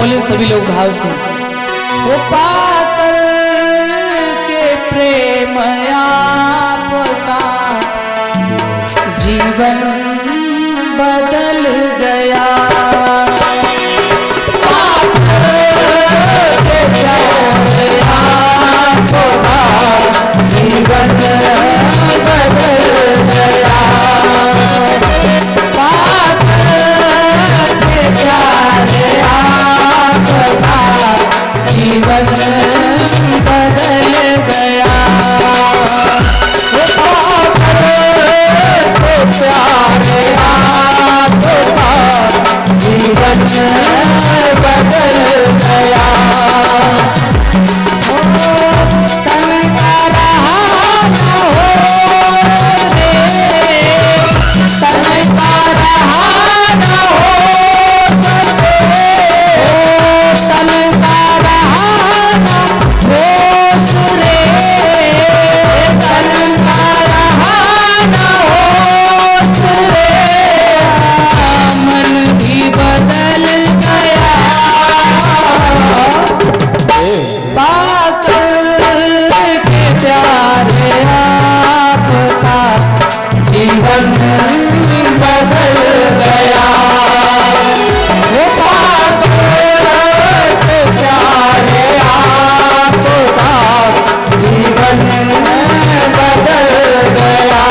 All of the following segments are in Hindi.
बोले सभी लोग भाव से, वो पाकर के प्रेम आपका जीवन बदल गया। जीवन बदल गया। जीवन बदल गया। जीवन बदल गया। तन का रहा न होश रे, तन का रहा न होश रे, तन का रहा न होश रे, तन का रहा न होश रे, मन भी बदल गया। पाकर के प्यारे आपका जीवन बदल गया। वो पाकर के प्यारे आपका जीवन बदल गया।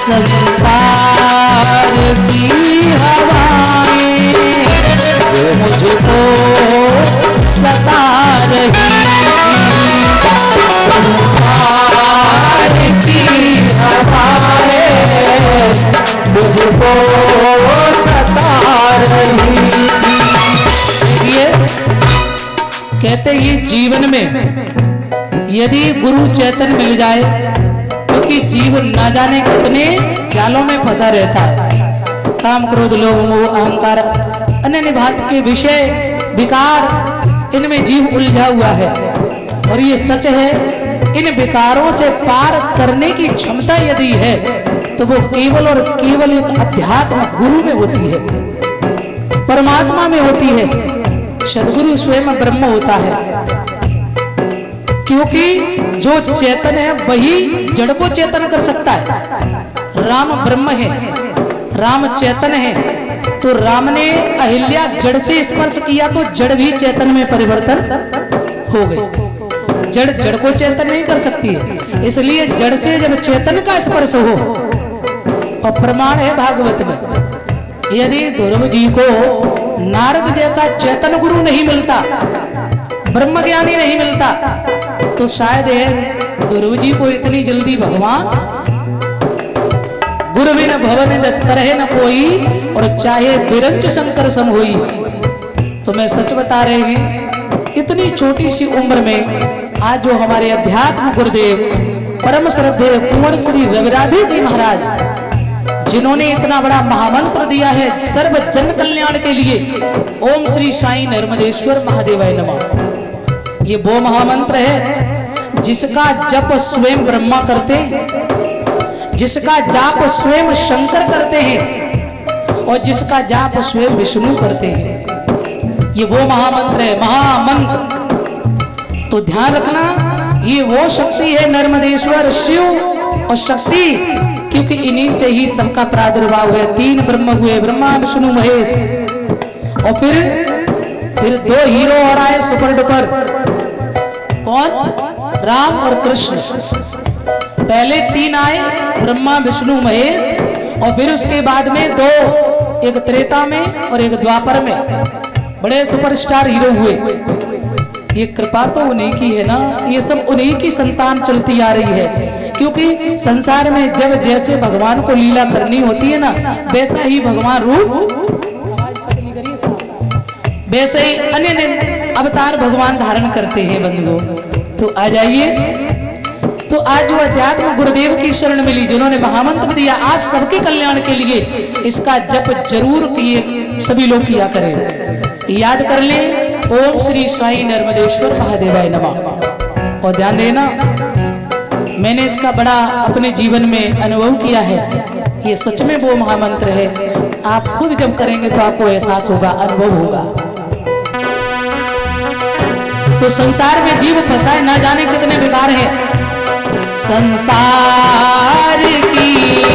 संसार की हवाएं मुझको सता रही, संसार की हवाएं मुझको सता रही। कहते ये जीवन में यदि गुरु चैतन्य मिल जाए, क्योंकि जीवन ना जाने कितने जालों में फंसा रहता है। काम क्रोध लोभ मोह अहंकार अन्य भांति के विषय विकार, इनमें जीव उलझा हुआ है। और ये सच है, इन विकारों से पार करने की क्षमता यदि है तो वो केवल और केवल एक अध्यात्म गुरु में होती है, परमात्मा में होती है। सदगुरु स्वयं ब्रह्म होता है, क्योंकि जो चेतन है वही जड़ को चेतन कर सकता है। राम ब्रह्म है, राम चेतन है, तो राम ने अहिल्या जड़ से स्पर्श किया तो जड़ भी चेतन में परिवर्तन हो गई। जड़ जड़ को चेतन नहीं कर सकती है, इसलिए जड़ से जब चेतन का स्पर्श हो, और प्रमाण है भागवत में, यदि ध्रुव जी को नारद जैसा चेतन गुरु नहीं मिलता, ब्रह्म ज्ञानी नहीं मिलता, तो शायद ध्रुव जी को इतनी जल्दी भगवान गुरु बिन भवन तरह न कोई, और चाहे बिरंच शंकर सम होई। तो मैं सच बता रहे हैं, इतनी छोटी सी उम्र में आज जो हमारे अध्यात्म गुरुदेव परम श्रद्धेय कुंवर श्री रविराधे जी महाराज, जिन्होंने इतना बड़ा महामंत्र दिया है सर्व जन कल्याण के लिए, ओम श्री साई नर्मदेश्वर महादेवाय नमः। ये वो महामंत्र है जिसका जप स्वयं ब्रह्मा करते हैं, जिसका जाप स्वयं शंकर करते हैं, और जिसका जाप स्वयं विष्णु करते हैं। ये वो महामंत्र है, महामंत्र। तो ध्यान रखना, ये वो शक्ति है नर्मदेश्वर शिव और शक्ति, क्योंकि इन्हीं से ही सबका प्रादुर्भाव है। 3 ब्रह्म हुए, ब्रह्मा विष्णु महेश। और फिर 2 हीरो और आए सुपर डुपर। कौन? राम और कृष्ण। पहले 3 आए, ब्रह्मा विष्णु महेश, और फिर उसके बाद में 2, एक त्रेता में और एक द्वापर में बड़े सुपरस्टार हीरो हुए। ये कृपा तो उन्हीं की है ना, ये सब उन्हीं की संतान चलती आ रही है। क्योंकि संसार में जब जैसे भगवान को लीला करनी होती है ना, वैसा ही भगवान रूप, वैसे ही अन्य अवतार भगवान धारण करते हैं बंधुओं। तो आ जाइए। तो आज जो अध्यात्म गुरुदेव की शरण मिली, जिन्होंने महामंत्र दिया आप सबके कल्याण के लिए, इसका जप जरूर किए, सभी लोग किया करें। याद कर लें, ओम श्री साई नर्मदेश्वर महादेवाय नमः। और ध्यान देना, मैंने इसका बड़ा अपने जीवन में अनुभव किया है। ये सच में वो महामंत्र है। आप खुद जब करेंगे तो आपको एहसास होगा, अनुभव होगा। तो संसार में जीव फंसा है, ना जाने कितने बेकार हैं। संसार की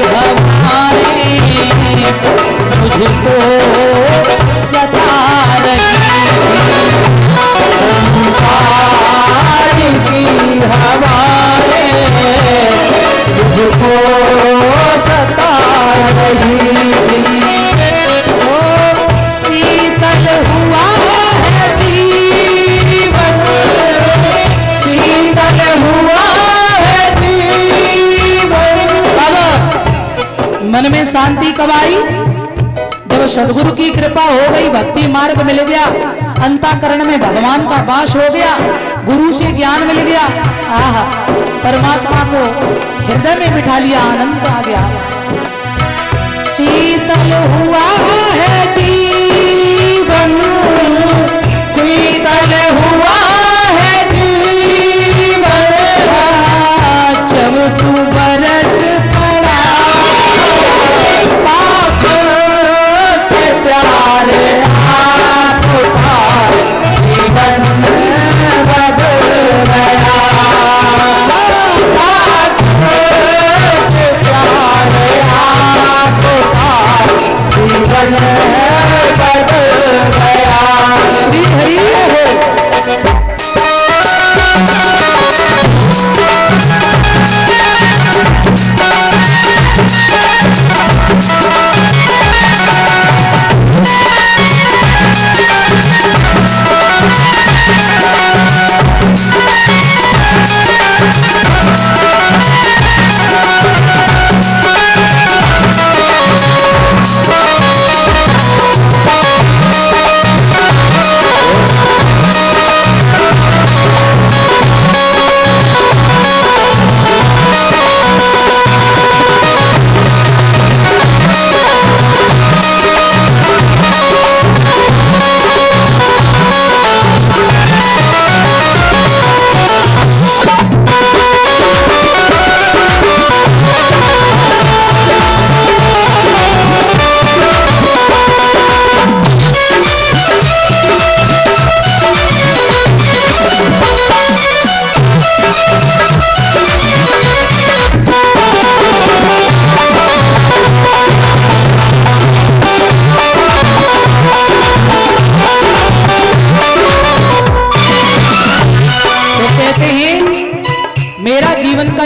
हवाएं मुझको सता रही, संसार की हवाएं मुझको सता रही। शीतल हुआ है जीवन, शीतल हुआ मन में शांति कब आई? जब सदगुरु की कृपा हो गई, भक्ति मार्ग मिल गया, अंतःकरण में भगवान का वास हो गया, गुरु से ज्ञान मिल गया, आहा, परमात्मा को हृदय में बिठा लिया, आनंद आ गया। शीतल हुआ है जीवन, शीतल हुआ है जीवन, जब तू बरस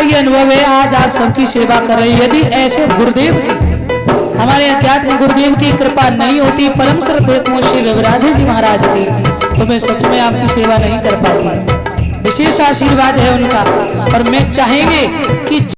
ये अनुभव है, आज आप सबकी सेवा कर रहे हैं। यदि ऐसे गुरुदेव की, हमारे अध्यात्म गुरुदेव की कृपा नहीं होती, परम श्रद्धेय श्री रविराधे जी महाराज की, तो मैं सच में आपकी सेवा नहीं कर पाती। विशेष आशीर्वाद है उनका, और मैं चाहेंगे कि